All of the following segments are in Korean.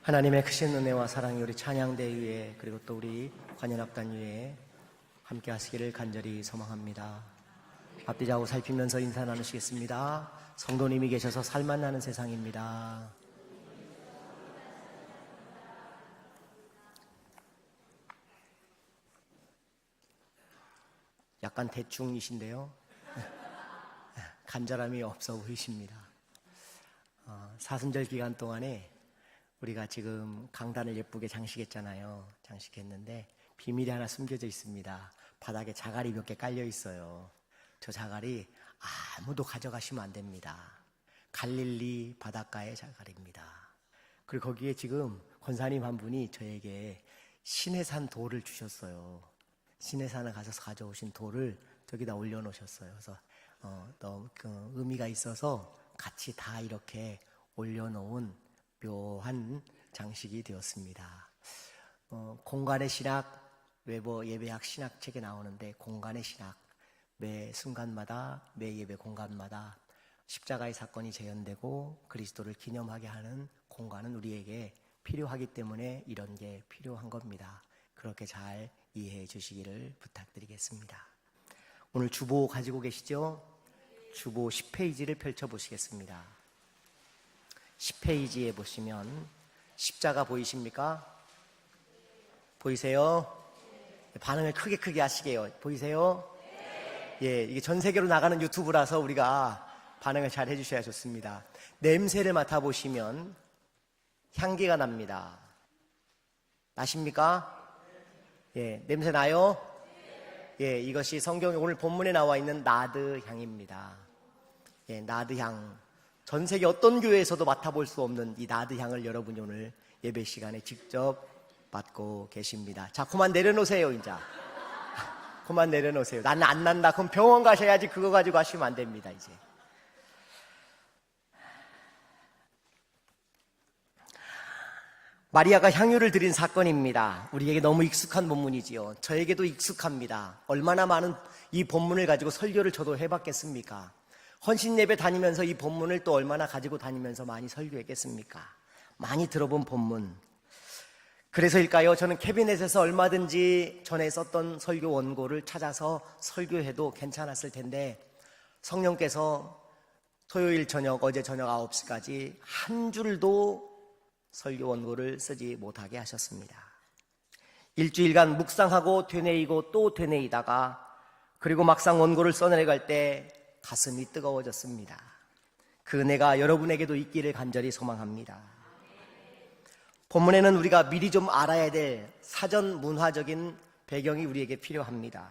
하나님의 크신 은혜와 사랑이 우리 찬양대 위에 그리고 또 우리 관현악단 위에 함께 하시기를 간절히 소망합니다. 앞뒤 좌우 살피면서 인사 나누시겠습니다. 성도님이 계셔서 살만 나는 세상입니다. 약간 대충이신데요. 간절함이 없어 보이십니다. 사순절 기간 동안에 우리가 지금 강단을 예쁘게 장식했잖아요. 장식했는데 비밀이 하나 숨겨져 있습니다. 바닥에 자갈이 몇 개 깔려 있어요. 저 자갈이 아무도 가져가시면 안 됩니다. 갈릴리 바닷가의 자갈입니다. 그리고 거기에 지금 권사님 한 분이 저에게 신해산 돌을 주셨어요. 신해산에 가셔서 가져오신 돌을 저기다 올려놓으셨어요. 그래서 너무 의미가 있어서 같이 다 이렇게 올려놓은 묘한 장식이 되었습니다. 공간의 신학, 웨버 예배학 신학책에 나오는데 공간의 신학, 매 순간마다 매 예배 공간마다 십자가의 사건이 재현되고 그리스도를 기념하게 하는 공간은 우리에게 필요하기 때문에 이런 게 필요한 겁니다. 그렇게 잘 이해해 주시기를 부탁드리겠습니다. 오늘 주보 가지고 계시죠? 주보 10페이지를 펼쳐보시겠습니다. 10페이지에 보시면 십자가 보이십니까? 보이세요? 반응을 크게 하시게요. 보이세요? 예, 이게 전 세계로 나가는 유튜브라서 우리가 반응을 잘 해주셔야 좋습니다. 냄새를 맡아보시면 향기가 납니다. 나십니까? 예, 냄새 나요? 예, 이것이 성경에 오늘 본문에 나와 있는 나드 향입니다. 예, 나드 향. 전 세계 어떤 교회에서도 맡아볼 수 없는 이 나드 향을 여러분이 오늘 예배 시간에 직접 맡고 계십니다. 자, 그만 내려놓으세요, 이제. 그만 내려놓으세요. 나는 안 난다. 그럼 병원 가셔야지. 그거 가지고 하시면 안 됩니다, 이제. 마리아가 향유를 드린 사건입니다. 우리에게 너무 익숙한 본문이지요. 저에게도 익숙합니다. 얼마나 많은 이 본문을 가지고 설교를 저도 해봤겠습니까? 헌신 예배 다니면서 이 본문을 또 얼마나 가지고 다니면서 많이 설교했겠습니까? 많이 들어본 본문. 그래서일까요? 저는 캐비넷에서 얼마든지 전에 썼던 설교 원고를 찾아서 설교해도 괜찮았을 텐데 성령께서 토요일 저녁, 어제 저녁 9시까지 한 줄도 설교 원고를 쓰지 못하게 하셨습니다. 일주일간 묵상하고 되뇌이고 또 되뇌이다가 그리고 막상 원고를 써내려갈 때 가슴이 뜨거워졌습니다. 그 은혜가 여러분에게도 있기를 간절히 소망합니다. 본문에는 우리가 미리 좀 알아야 될 사전 문화적인 배경이 우리에게 필요합니다.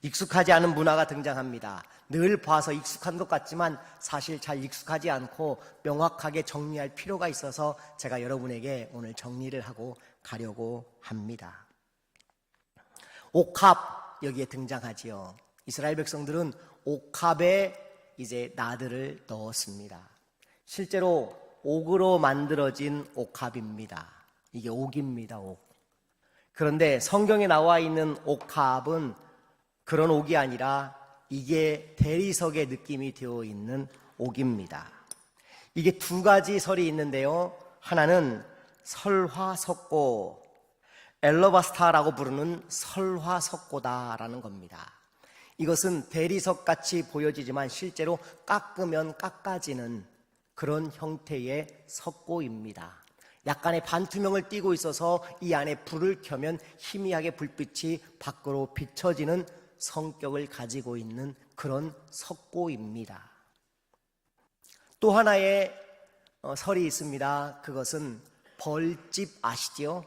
익숙하지 않은 문화가 등장합니다. 늘 봐서 익숙한 것 같지만 사실 잘 익숙하지 않고 명확하게 정리할 필요가 있어서 제가 여러분에게 오늘 정리를 하고 가려고 합니다. 옥합 여기에 등장하지요. 이스라엘 백성들은 옥합에 이제 나드를 넣었습니다. 실제로 옥으로 만들어진 옥합입니다. 이게 옥입니다, 옥. 그런데 성경에 나와 있는 옥합은 그런 옥이 아니라 이게 대리석의 느낌이 되어 있는 옥입니다. 이게 두 가지 설이 있는데요. 하나는 설화석고, 엘러바스타라고 부르는 설화석고다라는 겁니다. 이것은 대리석같이 보여지지만 실제로 깎으면 깎아지는 그런 형태의 석고입니다. 약간의 반투명을 띠고 있어서 이 안에 불을 켜면 희미하게 불빛이 밖으로 비춰지는 성격을 가지고 있는 그런 석고입니다. 또 하나의 설이 있습니다. 그것은 벌집 아시죠?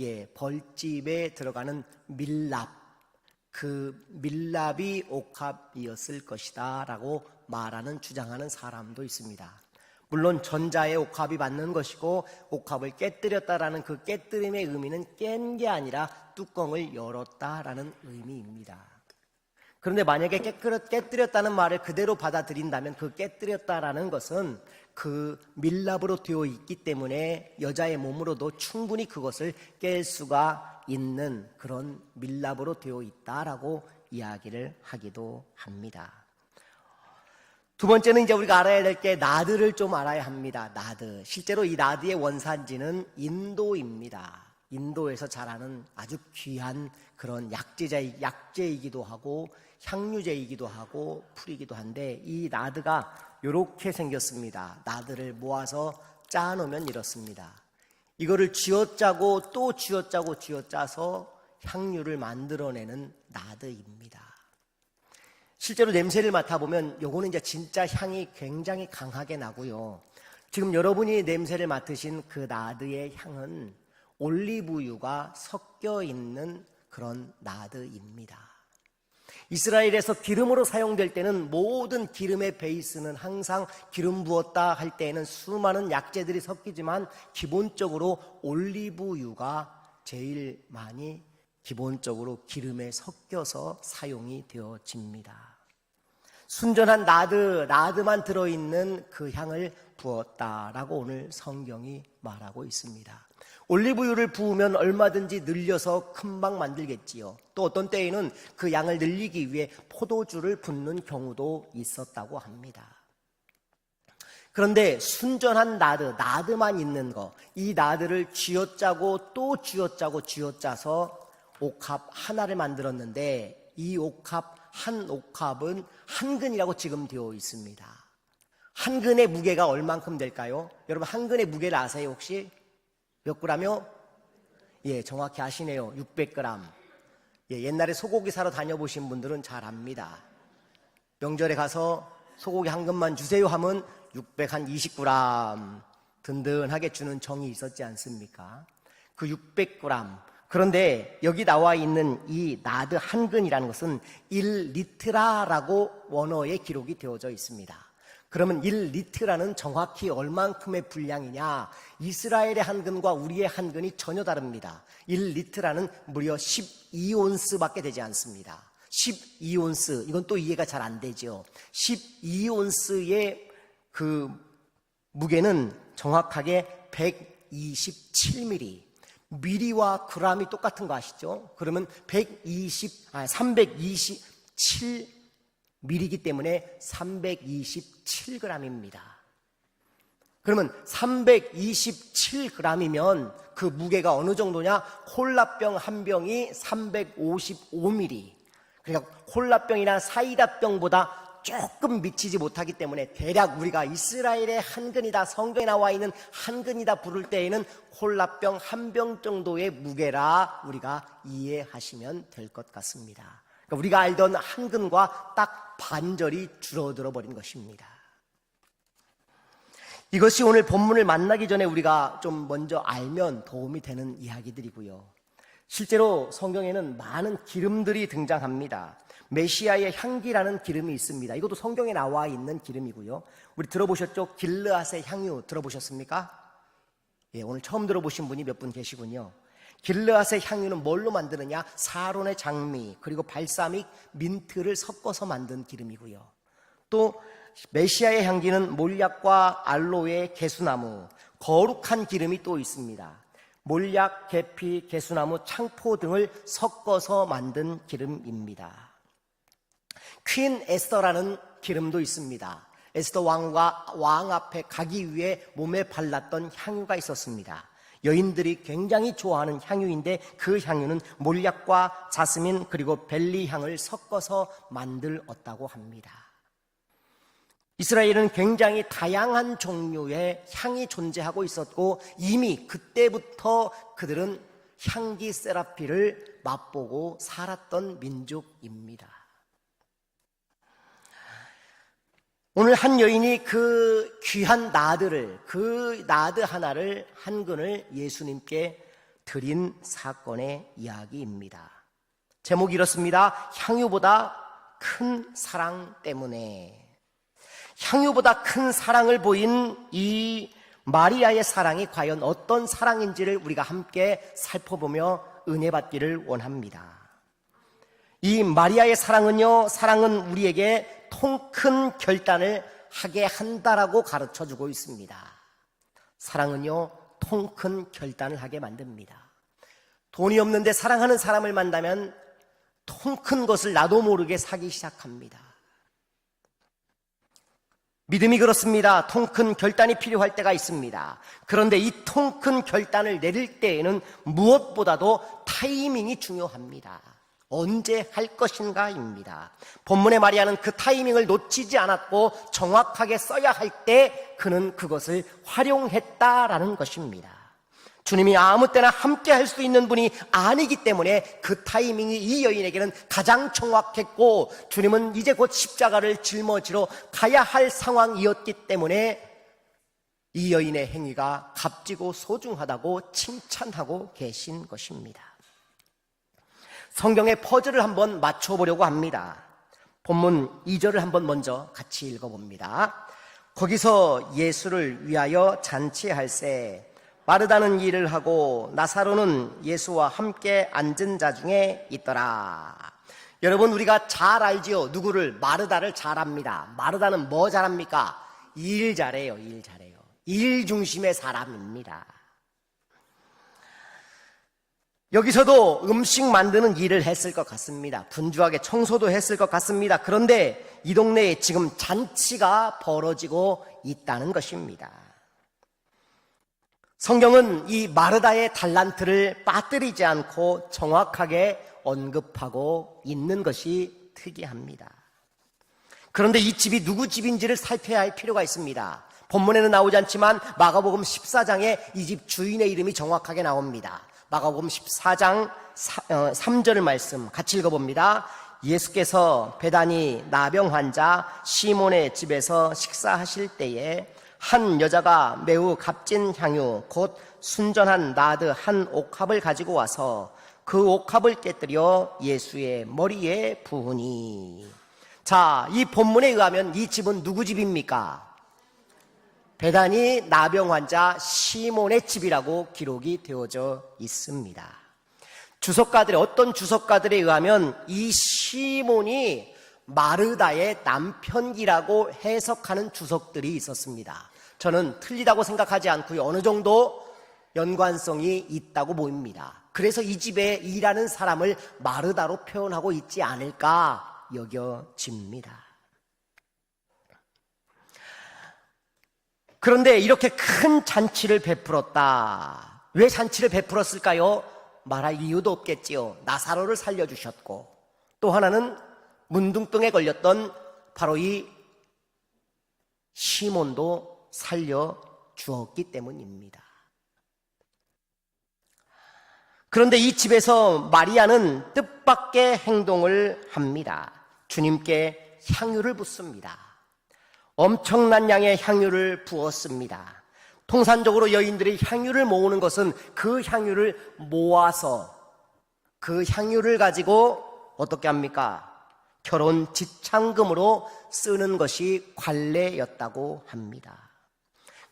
예, 벌집에 들어가는 밀랍. 그 밀랍이 옥합이었을 것이다 라고 말하는 주장하는 사람도 있습니다. 물론 전자의 옥합이 맞는 것이고 옥합을 깨뜨렸다라는 그 깨뜨림의 의미는 깬 게 아니라 뚜껑을 열었다라는 의미입니다. 그런데 만약에 깨뜨렸다는 말을 그대로 받아들인다면 그 깨뜨렸다라는 것은 그 밀랍으로 되어 있기 때문에 여자의 몸으로도 충분히 그것을 깰 수가 있는 그런 밀랍으로 되어 있다라고 이야기를 하기도 합니다. 두 번째는 이제 우리가 알아야 될 게 나드를 좀 알아야 합니다. 나드. 실제로 이 나드의 원산지는 인도입니다. 인도에서 자라는 아주 귀한 그런 약재이기도 하고 향유제이기도 하고 풀이기도 한데, 이 나드가 이렇게 생겼습니다. 나드를 모아서 짜놓으면 이렇습니다. 이거를 쥐어짜고 또 쥐어짜고 쥐어짜서 향유를 만들어내는 나드입니다. 실제로 냄새를 맡아보면 요거는 이제 진짜 향이 굉장히 강하게 나고요. 지금 여러분이 냄새를 맡으신 그 나드의 향은 올리브유가 섞여 있는 그런 나드입니다. 이스라엘에서 기름으로 사용될 때는 모든 기름의 베이스는 항상 기름 부었다 할 때에는 수많은 약재들이 섞이지만 기본적으로 올리브유가 제일 많이 기본적으로 기름에 섞여서 사용이 되어집니다. 순전한 나드만 들어있는 그 향을 부었다라고 오늘 성경이 말하고 있습니다. 올리브유를 부으면 얼마든지 늘려서 금방 만들겠지요. 또 어떤 때에는 그 양을 늘리기 위해 포도주를 붓는 경우도 있었다고 합니다. 그런데 순전한 나드만 있는 거, 이 나드를 쥐어짜고 또 쥐어짜고 쥐어짜서 옥합 하나를 만들었는데, 이 한 옥합은 한 근이라고 지금 되어 있습니다. 한 근의 무게가 얼만큼 될까요? 여러분, 한 근의 무게를 아세요 혹시? 몇 그램이요? 예, 정확히 아시네요. 600g. 예, 옛날에 소고기 사러 다녀보신 분들은 잘 압니다. 명절에 가서 소고기 한 근만 주세요 하면 620g 든든하게 주는 정이 있었지 않습니까? 그 600g. 그런데 여기 나와 있는 이 나드 한 근이라는 것은 1리트라라고 원어에 기록이 되어져 있습니다. 그러면 1리트라는 정확히 얼만큼의 분량이냐? 이스라엘의 한 근과 우리의 한 근이 전혀 다릅니다. 1리트라는 무려 12온스밖에 되지 않습니다. 12온스, 이건 또 이해가 잘 안 되죠. 12온스의 그 무게는 정확하게 127ml. 미리와 그람이 똑같은 거 아시죠? 그러면 327ml이기 때문에 327g입니다. 그러면 327g이면 그 무게가 어느 정도냐? 콜라병 한 병이 355ml. 그러니까 콜라병이나 사이다병보다 조금 미치지 못하기 때문에 대략 우리가 이스라엘의 한 근이다, 성경에 나와 있는 한 근이다 부를 때에는 콜라병 한 병 정도의 무게라 우리가 이해하시면 될 것 같습니다. 그러니까 우리가 알던 한 근과 딱 반절이 줄어들어 버린 것입니다. 이것이 오늘 본문을 만나기 전에 우리가 좀 먼저 알면 도움이 되는 이야기들이고요. 실제로 성경에는 많은 기름들이 등장합니다. 메시아의 향기라는 기름이 있습니다. 이것도 성경에 나와 있는 기름이고요. 우리 들어보셨죠? 길르앗의 향유 들어보셨습니까? 예, 오늘 처음 들어보신 분이 몇 분 계시군요. 길르앗의 향유는 뭘로 만드느냐? 사론의 장미, 그리고 발사믹, 민트를 섞어서 만든 기름이고요. 또 메시아의 향기는 몰약과 알로에, 개수나무, 거룩한 기름이 또 있습니다. 몰약, 계피, 개수나무, 창포 등을 섞어서 만든 기름입니다. 퀸 에스더라는 기름도 있습니다. 에스더 왕 앞에 가기 위해 몸에 발랐던 향유가 있었습니다. 여인들이 굉장히 좋아하는 향유인데 그 향유는 몰약과 자스민 그리고 벨리 향을 섞어서 만들었다고 합니다. 이스라엘은 굉장히 다양한 종류의 향이 존재하고 있었고 이미 그때부터 그들은 향기 세라피를 맛보고 살았던 민족입니다. 오늘 한 여인이 그 귀한 그 나드 하나를 한 근을 예수님께 드린 사건의 이야기입니다. 제목이 이렇습니다. 향유보다 큰 사랑 때문에. 향유보다 큰 사랑을 보인 이 마리아의 사랑이 과연 어떤 사랑인지를 우리가 함께 살펴보며 은혜 받기를 원합니다. 이 마리아의 사랑은 우리에게 통 큰 결단을 하게 한다라고 가르쳐주고 있습니다. 사랑은요, 통 큰 결단을 하게 만듭니다. 돈이 없는데 사랑하는 사람을 만나면 통 큰 것을 나도 모르게 사기 시작합니다. 믿음이 그렇습니다. 통 큰 결단이 필요할 때가 있습니다. 그런데 이 통 큰 결단을 내릴 때에는 무엇보다도 타이밍이 중요합니다. 언제 할 것인가입니다. 본문의 마리아는 그 타이밍을 놓치지 않았고 정확하게 써야 할 때 그는 그것을 활용했다라는 것입니다. 주님이 아무 때나 함께 할 수 있는 분이 아니기 때문에 그 타이밍이 이 여인에게는 가장 정확했고, 주님은 이제 곧 십자가를 짊어지러 가야 할 상황이었기 때문에 이 여인의 행위가 값지고 소중하다고 칭찬하고 계신 것입니다. 성경의 퍼즐을 한번 맞춰보려고 합니다. 본문 2절을 한번 먼저 같이 읽어봅니다. 거기서 예수를 위하여 잔치할세 마르다는 일을 하고 나사로는 예수와 함께 앉은 자 중에 있더라. 여러분, 우리가 잘 알지요. 누구를? 마르다를 잘 압니다. 마르다는 뭐 잘합니까? 일 잘해요. 일 잘해요. 일 중심의 사람입니다. 여기서도 음식 만드는 일을 했을 것 같습니다. 분주하게 청소도 했을 것 같습니다. 그런데 이 동네에 지금 잔치가 벌어지고 있다는 것입니다. 성경은 이 마르다의 달란트를 빠뜨리지 않고 정확하게 언급하고 있는 것이 특이합니다. 그런데 이 집이 누구 집인지를 살펴야 할 필요가 있습니다. 본문에는 나오지 않지만 마가복음 14장에 이 집 주인의 이름이 정확하게 나옵니다. 마가복음 14장 3절 말씀 같이 읽어봅니다. 예수께서 베다니 나병 환자 시몬의 집에서 식사하실 때에 한 여자가 매우 값진 향유 곧 순전한 나드 한 옥합을 가지고 와서 그 옥합을 깨뜨려 예수의 머리에 부으니. 자, 이 본문에 의하면 이 집은 누구 집입니까? 베다니 나병 환자 시몬의 집이라고 기록이 되어져 있습니다. 어떤 주석가들에 의하면 이 시몬이 마르다의 남편이라고 해석하는 주석들이 있었습니다. 저는 틀리다고 생각하지 않고요, 어느 정도 연관성이 있다고 보입니다. 그래서 이 집에 일하는 사람을 마르다로 표현하고 있지 않을까 여겨집니다. 그런데 이렇게 큰 잔치를 베풀었다. 왜 잔치를 베풀었을까요? 말할 이유도 없겠지요. 나사로를 살려주셨고, 또 하나는 문둥병에 걸렸던 바로 이 시몬도 살려주었기 때문입니다. 그런데 이 집에서 마리아는 뜻밖의 행동을 합니다. 주님께 향유를 붓습니다. 엄청난 양의 향유를 부었습니다. 통산적으로 여인들이 향유를 모으는 것은 그 향유를 모아서 그 향유를 가지고 어떻게 합니까? 결혼 지창금으로 쓰는 것이 관례였다고 합니다.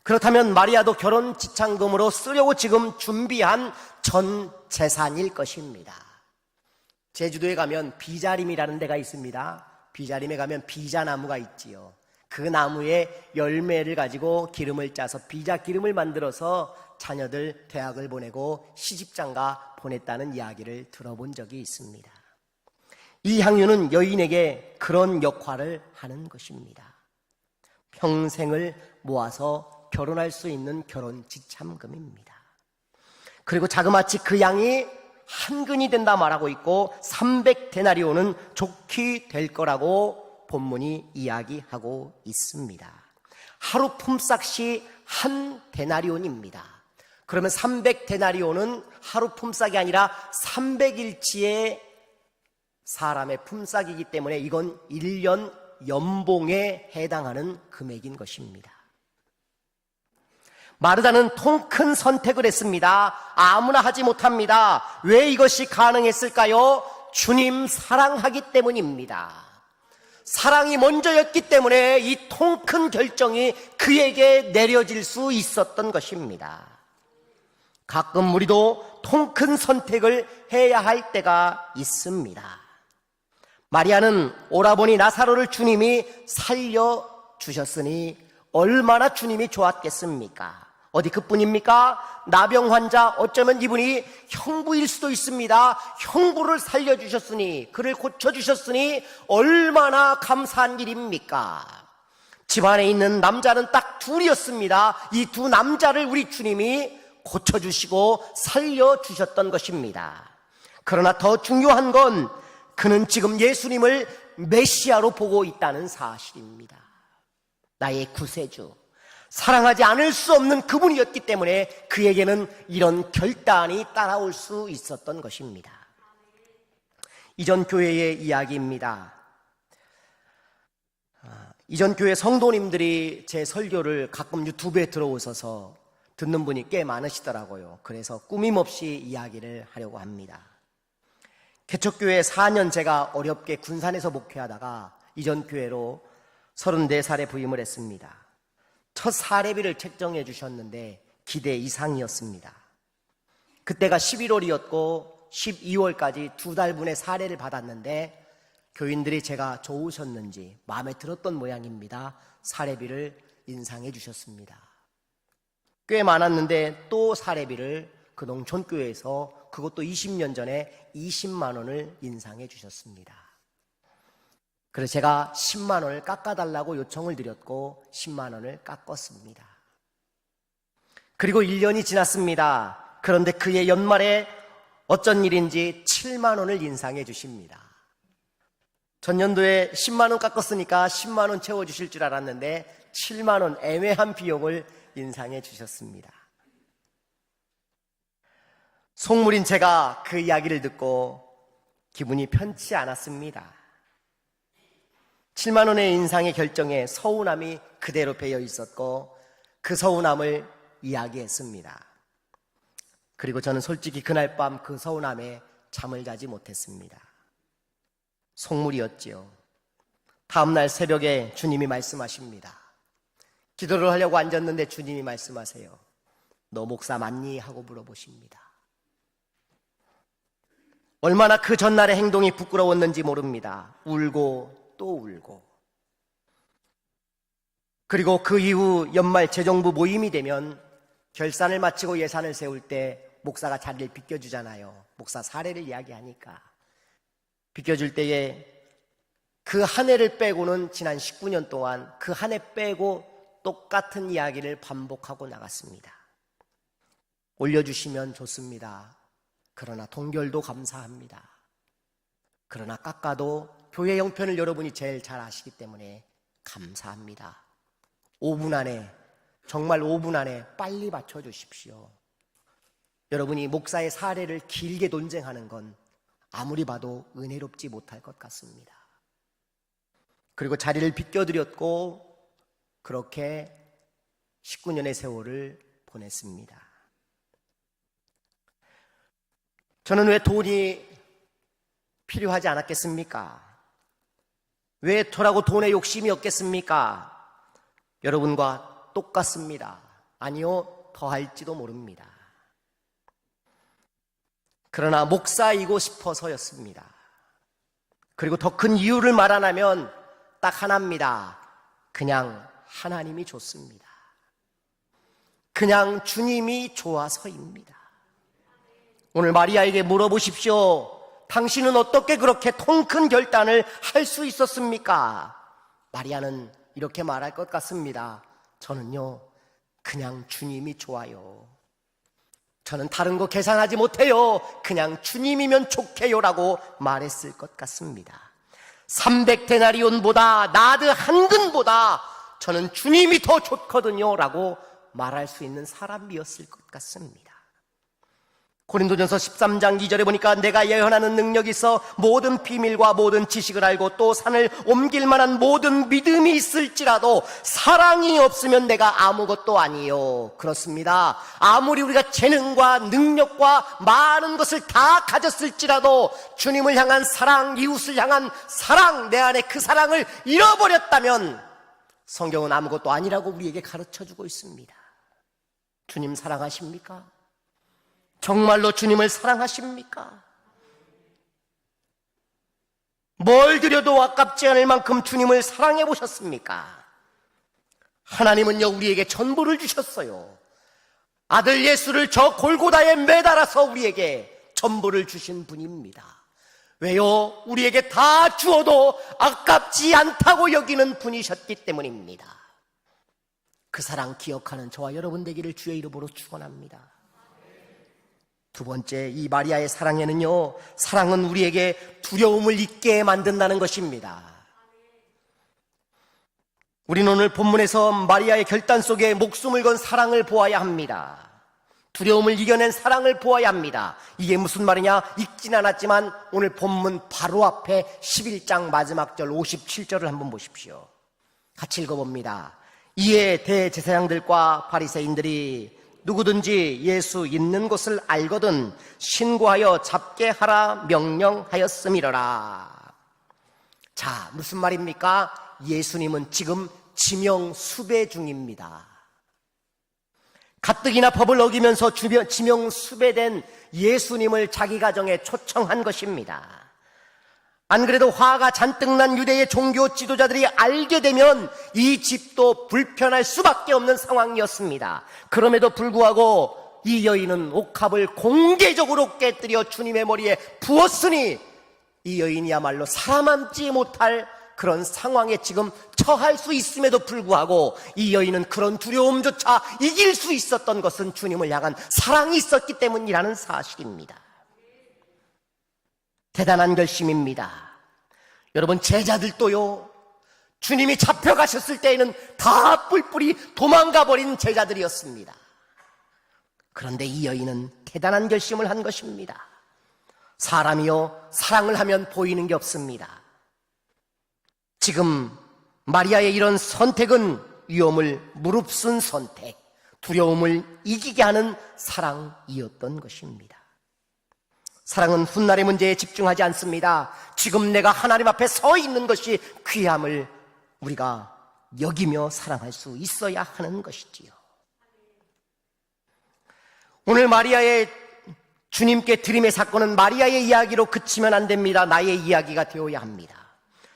그렇다면 마리아도 결혼 지창금으로 쓰려고 지금 준비한 전 재산일 것입니다. 제주도에 가면 비자림이라는 데가 있습니다. 비자림에 가면 비자나무가 있지요. 그 나무에 열매를 가지고 기름을 짜서 비자 기름을 만들어서 자녀들 대학을 보내고 시집장가 보냈다는 이야기를 들어본 적이 있습니다. 이 향유는 여인에게 그런 역할을 하는 것입니다. 평생을 모아서 결혼할 수 있는 결혼 지참금입니다. 그리고 자그마치 그 양이 한 근이 된다 말하고 있고 300데나리온은 좋게 될 거라고 본문이 이야기하고 있습니다. 하루 품삯이 한 데나리온입니다. 그러면 300데나리온은 하루 품삯이 아니라 300일치의 사람의 품삯이기 때문에 이건 1년 연봉에 해당하는 금액인 것입니다. 마르다는 통 큰 선택을 했습니다. 아무나 하지 못합니다. 왜 이것이 가능했을까요? 주님 사랑하기 때문입니다. 사랑이 먼저였기 때문에 이 통 큰 결정이 그에게 내려질 수 있었던 것입니다. 가끔 우리도 통 큰 선택을 해야 할 때가 있습니다. 마리아는 오라버니 나사로를 주님이 살려주셨으니 얼마나 주님이 좋았겠습니까? 어디 그뿐입니까? 나병 환자, 어쩌면 이분이 형부일 수도 있습니다. 형부를 살려주셨으니, 그를 고쳐주셨으니 얼마나 감사한 일입니까? 집안에 있는 남자는 딱 둘이었습니다. 이 두 남자를 우리 주님이 고쳐주시고 살려주셨던 것입니다. 그러나 더 중요한 건 그는 지금 예수님을 메시아로 보고 있다는 사실입니다. 나의 구세주, 사랑하지 않을 수 없는 그분이었기 때문에 그에게는 이런 결단이 따라올 수 있었던 것입니다. 이전 교회의 이야기입니다. 이전 교회 성도님들이 제 설교를 가끔 유튜브에 들어오셔서 듣는 분이 꽤 많으시더라고요. 그래서 꾸밈없이 이야기를 하려고 합니다. 개척교회 4년 제가 어렵게 군산에서 목회하다가 이전 교회로 34살에 부임을 했습니다. 첫 사례비를 책정해 주셨는데 기대 이상이었습니다. 그때가 11월이었고 12월까지 2달분의 사례를 받았는데 교인들이 제가 좋으셨는지 마음에 들었던 모양입니다. 사례비를 인상해 주셨습니다. 꽤 많았는데 또 사례비를 그 농촌교회에서 그것도 20년 전에 20만 원을 인상해 주셨습니다. 그래서 제가 10만 원을 깎아달라고 요청을 드렸고 10만 원을 깎았습니다. 그리고 1년이 지났습니다. 그런데 그해 연말에 어쩐 일인지 7만 원을 인상해 주십니다. 전년도에 10만 원 깎았으니까 10만 원 채워주실 줄 알았는데 7만 원 애매한 비용을 인상해 주셨습니다. 속물인 제가 그 이야기를 듣고 기분이 편치 않았습니다. 7만 원의 인상의 결정에 서운함이 그대로 배어 있었고 그 서운함을 이야기했습니다. 그리고 저는 솔직히 그날 밤 그 서운함에 잠을 자지 못했습니다. 속물이었지요. 다음날 새벽에 주님이 말씀하십니다. 기도를 하려고 앉았는데 주님이 말씀하세요. 너 목사 맞니? 하고 물어보십니다. 얼마나 그 전날의 행동이 부끄러웠는지 모릅니다. 울고 또 울고. 그리고 그 이후 연말 재정부 모임이 되면 결산을 마치고 예산을 세울 때 목사가 자리를 비켜주잖아요. 목사 사례를 이야기하니까. 비켜줄 때에 그 한 해를 빼고는 지난 19년 동안 그 한 해 빼고 똑같은 이야기를 반복하고 나갔습니다. 올려주시면 좋습니다. 그러나 동결도 감사합니다. 그러나 깎아도 교회 형편을 여러분이 제일 잘 아시기 때문에 감사합니다. 5분 안에, 정말 5분 안에 빨리 맞춰주십시오. 여러분이 목사의 사례를 길게 논쟁하는 건 아무리 봐도 은혜롭지 못할 것 같습니다. 그리고 자리를 비껴드렸고 그렇게 19년의 세월을 보냈습니다. 저는 왜 돈이 필요하지 않았겠습니까? 왜 저라고 돈에 욕심이 없겠습니까? 여러분과 똑같습니다. 아니요, 더할지도 모릅니다. 그러나 목사이고 싶어서였습니다. 그리고 더 큰 이유를 말하자면 딱 하나입니다. 그냥 하나님이 좋습니다. 그냥 주님이 좋아서입니다. 오늘 마리아에게 물어보십시오. 당신은 어떻게 그렇게 통큰 결단을 할 수 있었습니까? 마리아는 이렇게 말할 것 같습니다. 저는요, 그냥 주님이 좋아요. 저는 다른 거 계산하지 못해요. 그냥 주님이면 좋게요라고 말했을 것 같습니다. 300데나리온보다 나드 한 근보다 저는 주님이 더 좋거든요 라고 말할 수 있는 사람이었을 것 같습니다. 고린도전서 13장 2절에 보니까 내가 예언하는 능력이 있어 모든 비밀과 모든 지식을 알고 또 산을 옮길 만한 모든 믿음이 있을지라도 사랑이 없으면 내가 아무것도 아니요. 그렇습니다. 아무리 우리가 재능과 능력과 많은 것을 다 가졌을지라도 주님을 향한 사랑, 이웃을 향한 사랑, 내 안에 그 사랑을 잃어버렸다면 성경은 아무것도 아니라고 우리에게 가르쳐주고 있습니다. 주님 사랑하십니까? 정말로 주님을 사랑하십니까? 뭘 드려도 아깝지 않을 만큼 주님을 사랑해 보셨습니까? 하나님은요, 우리에게 전부를 주셨어요. 아들 예수를 저 골고다에 매달아서 우리에게 전부를 주신 분입니다. 왜요? 우리에게 다 주어도 아깝지 않다고 여기는 분이셨기 때문입니다. 그 사랑 기억하는 저와 여러분 되기를 주의 이름으로 축원합니다. 두 번째, 이 마리아의 사랑에는요, 사랑은 우리에게 두려움을 잊게 만든다는 것입니다. 우리는 오늘 본문에서 마리아의 결단 속에 목숨을 건 사랑을 보아야 합니다. 두려움을 이겨낸 사랑을 보아야 합니다. 이게 무슨 말이냐? 읽진 않았지만 오늘 본문 바로 앞에 11장 마지막 절 57절을 한번 보십시오. 같이 읽어봅니다. 이에 대제사장들과 바리새인들이 누구든지 예수 있는 곳을 알거든 신고하여 잡게 하라 명령하였음이러라. 자, 무슨 말입니까? 예수님은 지금 지명 수배 중입니다. 가뜩이나 법을 어기면서 지명 수배된 예수님을 자기 가정에 초청한 것입니다. 안 그래도 화가 잔뜩 난 유대의 종교 지도자들이 알게 되면 이 집도 불편할 수밖에 없는 상황이었습니다. 그럼에도 불구하고 이 여인은 옥합을 공개적으로 깨뜨려 주님의 머리에 부었으니 이 여인이야말로 살아남지 못할 그런 상황에 지금 처할 수 있음에도 불구하고 이 여인은 그런 두려움조차 이길 수 있었던 것은 주님을 향한 사랑이 있었기 때문이라는 사실입니다. 대단한 결심입니다. 여러분, 제자들도요, 주님이 잡혀가셨을 때에는 다 뿔뿔이 도망가 버린 제자들이었습니다. 그런데 이 여인은 대단한 결심을 한 것입니다. 사람이요, 사랑을 하면 보이는 게 없습니다. 지금 마리아의 이런 선택은 위험을 무릅쓴 선택, 두려움을 이기게 하는 사랑이었던 것입니다. 사랑은 훗날의 문제에 집중하지 않습니다. 지금 내가 하나님 앞에 서 있는 것이 귀함을 우리가 여기며 사랑할 수 있어야 하는 것이지요. 오늘 마리아의 주님께 드림의 사건은 마리아의 이야기로 그치면 안 됩니다. 나의 이야기가 되어야 합니다.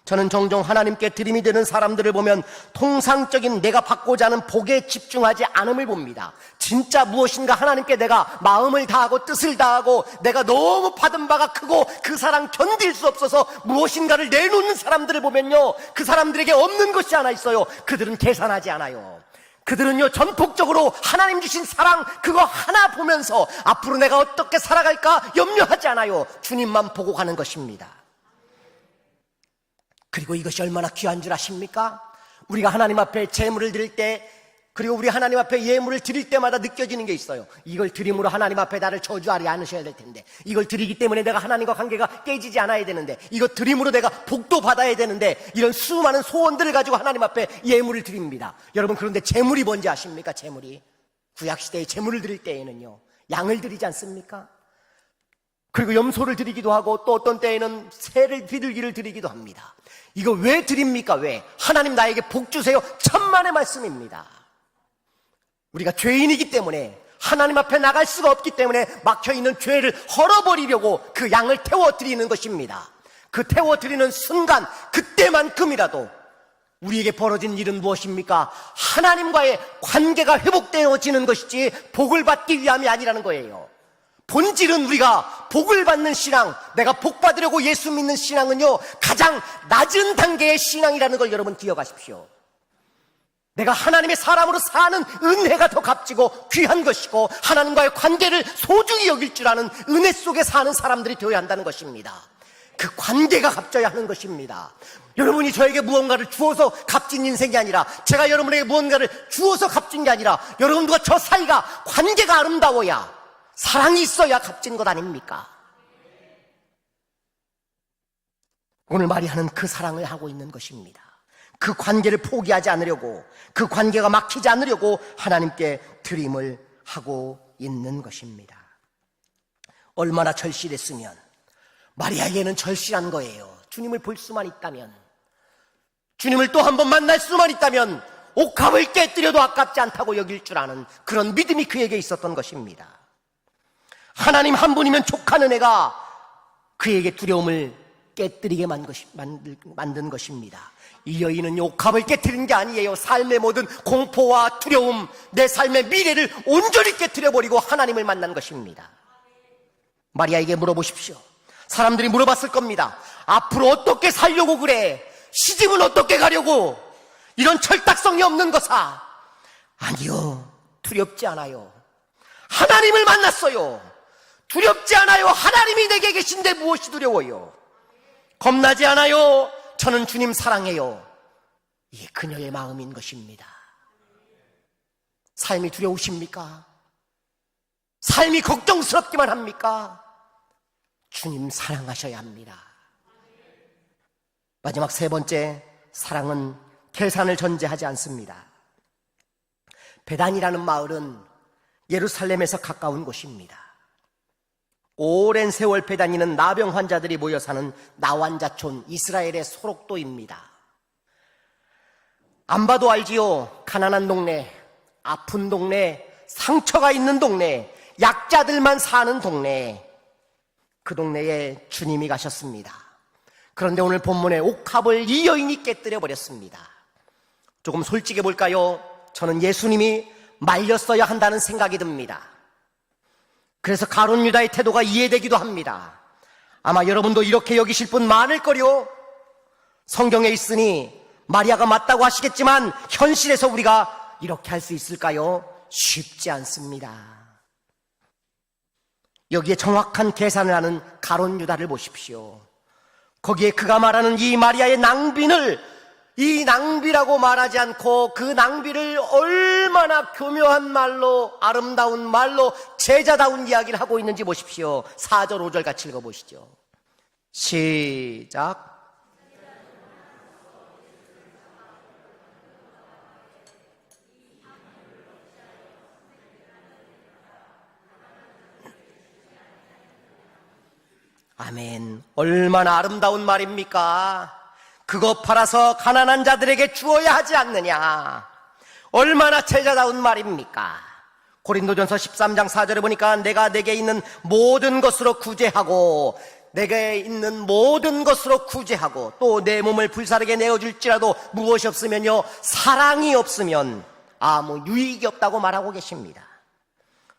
저는 종종 하나님께 드림이 되는 사람들을 보면 통상적인 내가 받고자 하는 복에 집중하지 않음을 봅니다. 진짜 무엇인가 하나님께 내가 마음을 다하고 뜻을 다하고 내가 너무 받은 바가 크고 그 사랑 견딜 수 없어서 무엇인가를 내놓는 사람들을 보면요, 그 사람들에게 없는 것이 하나 있어요. 그들은 계산하지 않아요. 그들은요, 전폭적으로 하나님 주신 사랑 그거 하나 보면서 앞으로 내가 어떻게 살아갈까 염려하지 않아요. 주님만 보고 가는 것입니다. 그리고 이것이 얼마나 귀한 줄 아십니까? 우리가 하나님 앞에 제물을 드릴 때, 그리고 우리 하나님 앞에 예물을 드릴 때마다 느껴지는 게 있어요. 이걸 드림으로 하나님 앞에 나를 저주하지 않으셔야 될 텐데, 이걸 드리기 때문에 내가 하나님과 관계가 깨지지 않아야 되는데, 이거 드림으로 내가 복도 받아야 되는데, 이런 수많은 소원들을 가지고 하나님 앞에 예물을 드립니다. 여러분, 그런데 제물이 뭔지 아십니까? 제물이 구약시대에 제물을 드릴 때에는요, 양을 드리지 않습니까? 그리고 염소를 드리기도 하고 또 어떤 때에는 새를 비둘기를 드리기도 합니다. 이거 왜 드립니까? 왜? 하나님 나에게 복 주세요. 천만의 말씀입니다. 우리가 죄인이기 때문에 하나님 앞에 나갈 수가 없기 때문에 막혀있는 죄를 헐어버리려고 그 양을 태워드리는 것입니다. 그 태워드리는 순간 그때만큼이라도 우리에게 벌어진 일은 무엇입니까? 하나님과의 관계가 회복되어지는 것이지 복을 받기 위함이 아니라는 거예요. 본질은 우리가 복을 받는 신앙, 내가 복 받으려고 예수 믿는 신앙은요, 가장 낮은 단계의 신앙이라는 걸 여러분 기억하십시오. 내가 하나님의 사람으로 사는 은혜가 더 값지고 귀한 것이고 하나님과의 관계를 소중히 여길 줄 아는 은혜 속에 사는 사람들이 되어야 한다는 것입니다. 그 관계가 값져야 하는 것입니다. 여러분이 저에게 무언가를 주어서 값진 인생이 아니라, 제가 여러분에게 무언가를 주어서 값진 게 아니라, 여러분과 저 사이가 관계가 아름다워야, 사랑이 있어야 값진 것 아닙니까? 오늘 마리아는 그 사랑을 하고 있는 것입니다. 그 관계를 포기하지 않으려고, 그 관계가 막히지 않으려고 하나님께 드림을 하고 있는 것입니다. 얼마나 절실했으면, 마리아에게는 절실한 거예요. 주님을 볼 수만 있다면, 주님을 또 한 번 만날 수만 있다면 옥합을 깨뜨려도 아깝지 않다고 여길 줄 아는 그런 믿음이 그에게 있었던 것입니다. 하나님 한 분이면 족한 은혜가 그에게 두려움을 깨뜨리게 만든 것입니다. 이 여인은 옥합을 깨뜨린 게 아니에요. 삶의 모든 공포와 두려움, 내 삶의 미래를 온전히 깨뜨려버리고 하나님을 만난 것입니다. 마리아에게 물어보십시오. 사람들이 물어봤을 겁니다. 앞으로 어떻게 살려고 그래? 시집은 어떻게 가려고? 이런 철딱성이 없는 거사. 아니요, 두렵지 않아요. 하나님을 만났어요. 두렵지 않아요. 하나님이 내게 계신데 무엇이 두려워요? 겁나지 않아요. 저는 주님 사랑해요. 이게 그녀의 마음인 것입니다. 삶이 두려우십니까? 삶이 걱정스럽기만 합니까? 주님 사랑하셔야 합니다. 마지막 세 번째, 사랑은 계산을 전제하지 않습니다. 베단이라는 마을은 예루살렘에서 가까운 곳입니다. 오랜 세월 베단이는 나병 환자들이 모여 사는 나환자촌, 이스라엘의 소록도입니다. 안 봐도 알지요. 가난한 동네, 아픈 동네, 상처가 있는 동네, 약자들만 사는 동네. 그 동네에 주님이 가셨습니다. 그런데 오늘 본문에 옥합을 이 여인이 깨뜨려 버렸습니다. 조금 솔직해 볼까요? 저는 예수님이 말렸어야 한다는 생각이 듭니다. 그래서 가룟 유다의 태도가 이해되기도 합니다. 아마 여러분도 이렇게 여기실 분 많을 거요. 성경에 있으니 마리아가 맞다고 하시겠지만 현실에서 우리가 이렇게 할 수 있을까요? 쉽지 않습니다. 여기에 정확한 계산을 하는 가룟 유다를 보십시오. 거기에 그가 말하는 이 마리아의 낭비를, 이 낭비라고 말하지 않고 그 낭비를 얼마나 교묘한 말로, 아름다운 말로, 제자다운 이야기를 하고 있는지 보십시오. 4절 5절 같이 읽어보시죠. 시작. 아멘. 얼마나 아름다운 말입니까? 그거 팔아서 가난한 자들에게 주어야 하지 않느냐. 얼마나 제자다운 말입니까? 고린도전서 13장 4절에 보니까 내가 내게 있는 모든 것으로 구제하고, 내게 있는 모든 것으로 구제하고, 또 내 몸을 불사르게 내어줄지라도 무엇이 없으면요, 사랑이 없으면 아무 유익이 없다고 말하고 계십니다.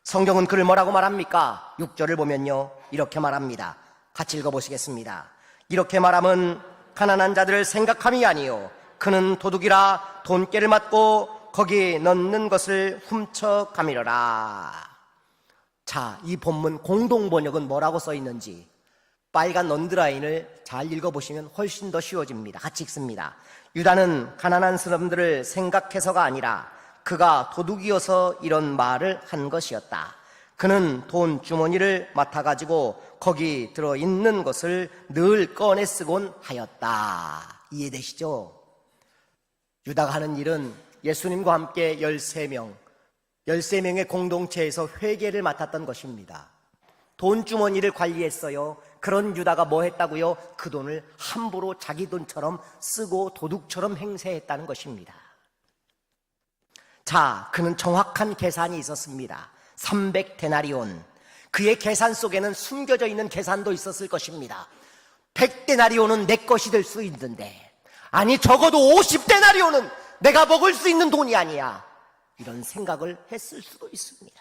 성경은 그를 뭐라고 말합니까? 6절을 보면요, 이렇게 말합니다. 같이 읽어보시겠습니다. 이렇게 말하면 가난한 자들을 생각함이 아니요, 그는 도둑이라 돈깨를 맞고 거기 넣는 것을 훔쳐가미러라. 자, 이 본문 공동번역은 뭐라고 써 있는지 빨간 언더라인을 잘 읽어보시면 훨씬 더 쉬워집니다. 같이 읽습니다. 유다는 가난한 사람들을 생각해서가 아니라 그가 도둑이어서 이런 말을 한 것이었다. 그는 돈 주머니를 맡아가지고 거기 들어있는 것을 늘 꺼내 쓰곤 하였다. 이해되시죠? 유다가 하는 일은 예수님과 함께 13명의 공동체에서 회계를 맡았던 것입니다. 돈 주머니를 관리했어요. 그런 유다가 뭐 했다고요? 그 돈을 함부로 자기 돈처럼 쓰고 도둑처럼 행세했다는 것입니다. 자, 그는 정확한 계산이 있었습니다. 300데나리온. 그의 계산 속에는 숨겨져 있는 계산도 있었을 것입니다. 100데나리온은 내 것이 될 수 있는데, 아니 적어도 50데나리온은 내가 먹을 수 있는 돈이 아니야, 이런 생각을 했을 수도 있습니다.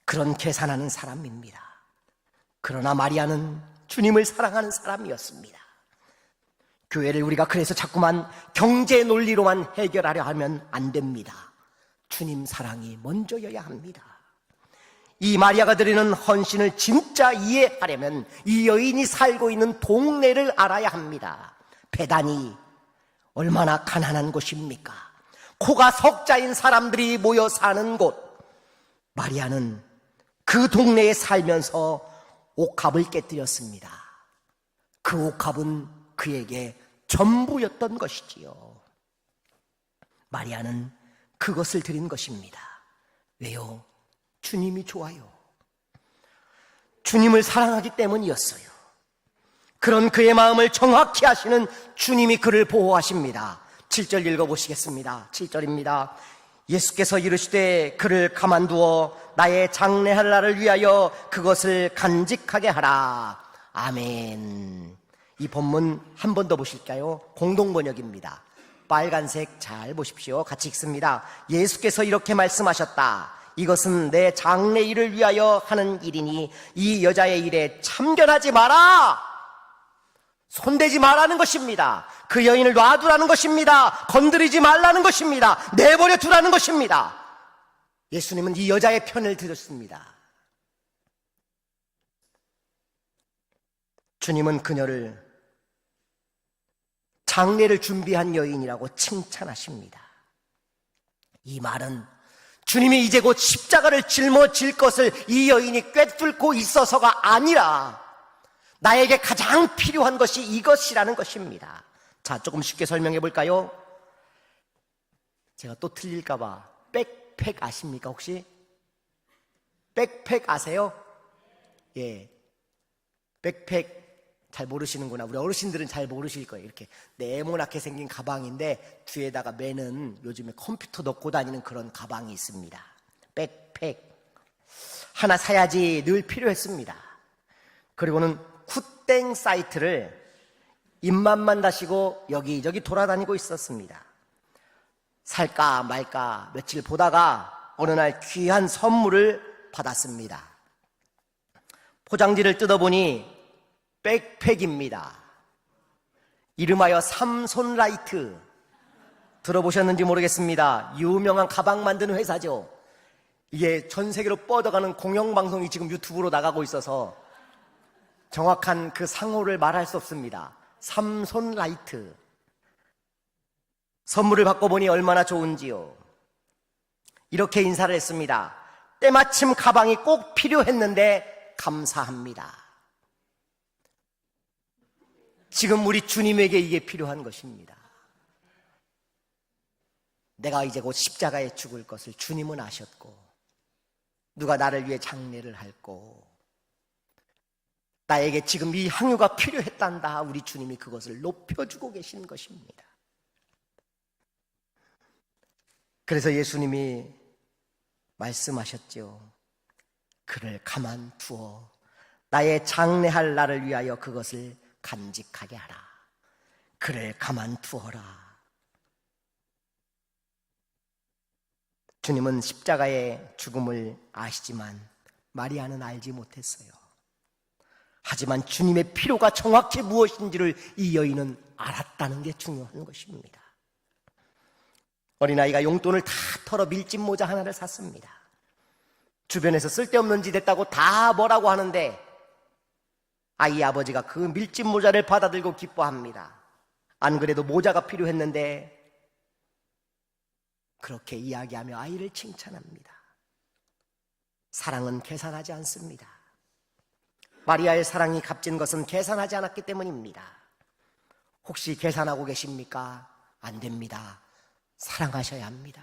그런 계산하는 사람입니다. 그러나 마리아는 주님을 사랑하는 사람이었습니다. 교회를 우리가 그래서 자꾸만 경제 논리로만 해결하려 하면 안 됩니다. 주님 사랑이 먼저여야 합니다. 이 마리아가 드리는 헌신을 진짜 이해하려면 이 여인이 살고 있는 동네를 알아야 합니다. 베단이 얼마나 가난한 곳입니까? 코가 석자인 사람들이 모여 사는 곳. 마리아는 그 동네에 살면서 옥합을 깨뜨렸습니다. 그 옥합은 그에게 전부였던 것이지요. 마리아는 그것을 드린 것입니다. 왜요? 주님이 좋아요. 주님을 사랑하기 때문이었어요. 그런 그의 마음을 정확히 아시는 주님이 그를 보호하십니다. 7절 읽어보시겠습니다. 7절입니다. 예수께서 이르시되 그를 가만두어 나의 장례할 날을 위하여 그것을 간직하게 하라. 아멘. 이 본문 한 번 더 보실까요? 공동번역입니다. 빨간색 잘 보십시오. 같이 읽습니다. 예수께서 이렇게 말씀하셨다. 이것은 내 장래 일을 위하여 하는 일이니 이 여자의 일에 참견하지 마라. 손대지 말라는 것입니다. 그 여인을 놔두라는 것입니다. 건드리지 말라는 것입니다. 내버려 두라는 것입니다. 예수님은 이 여자의 편을 들었습니다. 주님은 그녀를 장례를 준비한 여인이라고 칭찬하십니다. 이 말은 주님이 이제 곧 십자가를 짊어질 것을 이 여인이 꿰뚫고 있어서가 아니라 나에게 가장 필요한 것이 이것이라는 것입니다. 자, 조금 쉽게 설명해 볼까요? 제가 또 틀릴까봐. 백팩 아십니까 혹시? 백팩 아세요? 예, 백팩 잘 모르시는구나. 우리 어르신들은 잘 모르실 거예요. 이렇게 네모나게 생긴 가방인데 뒤에다가 매는, 요즘에 컴퓨터 넣고 다니는 그런 가방이 있습니다. 백팩 하나 사야지 늘 필요했습니다. 그리고는 굿땡 사이트를 입맛만 다시고 여기저기 돌아다니고 있었습니다. 살까 말까 며칠 보다가 어느 날 귀한 선물을 받았습니다. 포장지를 뜯어보니 백팩입니다. 이름하여 삼손라이트. 들어보셨는지 모르겠습니다. 유명한 가방 만드는 회사죠. 이게 전 세계로 뻗어가는 공영방송이 지금 유튜브로 나가고 있어서 정확한 그 상호를 말할 수 없습니다. 삼손라이트. 선물을 받고 보니 얼마나 좋은지요. 이렇게 인사를 했습니다. 때마침 가방이 꼭 필요했는데 감사합니다. 지금 우리 주님에게 이게 필요한 것입니다. 내가 이제 곧 십자가에 죽을 것을 주님은 아셨고, 누가 나를 위해 장례를 할고, 나에게 지금 이 향유가 필요했단다. 우리 주님이 그것을 높여주고 계신 것입니다. 그래서 예수님이 말씀하셨죠. 그를 가만두어 나의 장례할 날을 위하여 그것을 간직하게 하라. 그를 가만두어라. 주님은 십자가의 죽음을 아시지만 마리아는 알지 못했어요. 하지만 주님의 필요가 정확히 무엇인지를 이 여인은 알았다는 게 중요한 것입니다. 어린아이가 용돈을 다 털어 밀짚 모자 하나를 샀습니다. 주변에서 쓸데없는 짓 했다고 다 뭐라고 하는데 아이 아버지가 그 밀짚 모자를 받아들고 기뻐합니다. 안 그래도 모자가 필요했는데, 그렇게 이야기하며 아이를 칭찬합니다. 사랑은 계산하지 않습니다. 마리아의 사랑이 값진 것은 계산하지 않았기 때문입니다. 혹시 계산하고 계십니까? 안 됩니다. 사랑하셔야 합니다.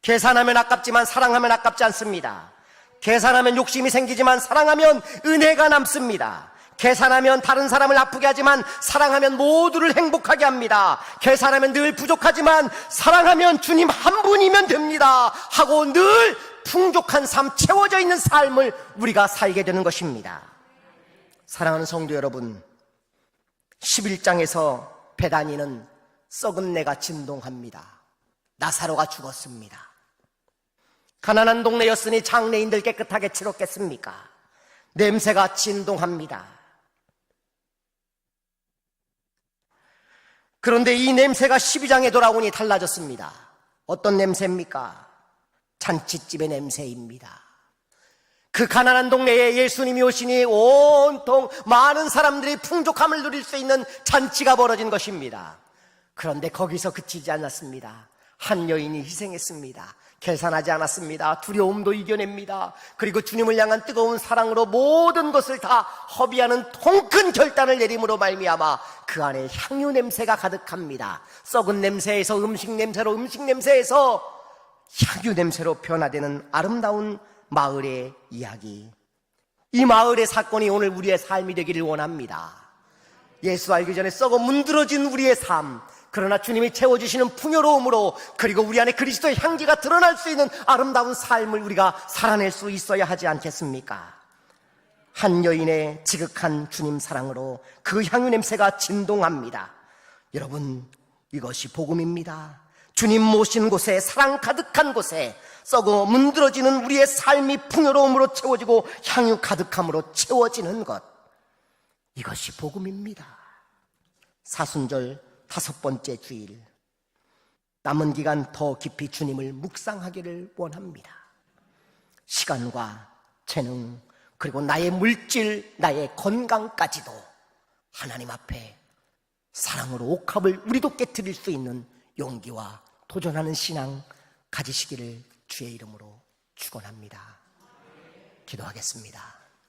계산하면 아깝지만 사랑하면 아깝지 않습니다. 계산하면 욕심이 생기지만 사랑하면 은혜가 남습니다. 계산하면 다른 사람을 아프게 하지만 사랑하면 모두를 행복하게 합니다. 계산하면 늘 부족하지만 사랑하면 주님 한 분이면 됩니다 하고 늘 풍족한 삶, 채워져 있는 삶을 우리가 살게 되는 것입니다. 사랑하는 성도 여러분, 11장에서 베다니는 썩은 내가 진동합니다. 나사로가 죽었습니다. 가난한 동네였으니 장례인들 깨끗하게 치렀겠습니까? 냄새가 진동합니다. 그런데 이 냄새가 12장에 돌아오니 달라졌습니다. 어떤 냄새입니까? 잔치집의 냄새입니다. 그 가난한 동네에 예수님이 오시니 온통 많은 사람들이 풍족함을 누릴 수 있는 잔치가 벌어진 것입니다. 그런데 거기서 그치지 않았습니다. 한 여인이 희생했습니다. 계산하지 않았습니다. 두려움도 이겨냅니다. 그리고 주님을 향한 뜨거운 사랑으로 모든 것을 다 허비하는 통큰 결단을 내림으로 말미암아 그 안에 향유 냄새가 가득합니다. 썩은 냄새에서 음식 냄새로, 음식 냄새에서 향유 냄새로 변화되는 아름다운 마을의 이야기. 이 마을의 사건이 오늘 우리의 삶이 되기를 원합니다. 예수 알기 전에 썩어 문드러진 우리의 삶, 그러나 주님이 채워주시는 풍요로움으로, 그리고 우리 안에 그리스도의 향기가 드러날 수 있는 아름다운 삶을 우리가 살아낼 수 있어야 하지 않겠습니까? 한 여인의 지극한 주님 사랑으로 그 향유 냄새가 진동합니다. 여러분, 이것이 복음입니다. 주님 모신 곳에, 사랑 가득한 곳에, 썩어 문드러지는 우리의 삶이 풍요로움으로 채워지고 향유 가득함으로 채워지는 것, 이것이 복음입니다. 사순절 5번째 주일, 남은 기간 더 깊이 주님을 묵상하기를 원합니다. 시간과 재능, 그리고 나의 물질, 나의 건강까지도 하나님 앞에 사랑으로 옥합을 우리도 깨트릴 수 있는 용기와 도전하는 신앙 가지시기를 주의 이름으로 축원합니다. 기도하겠습니다.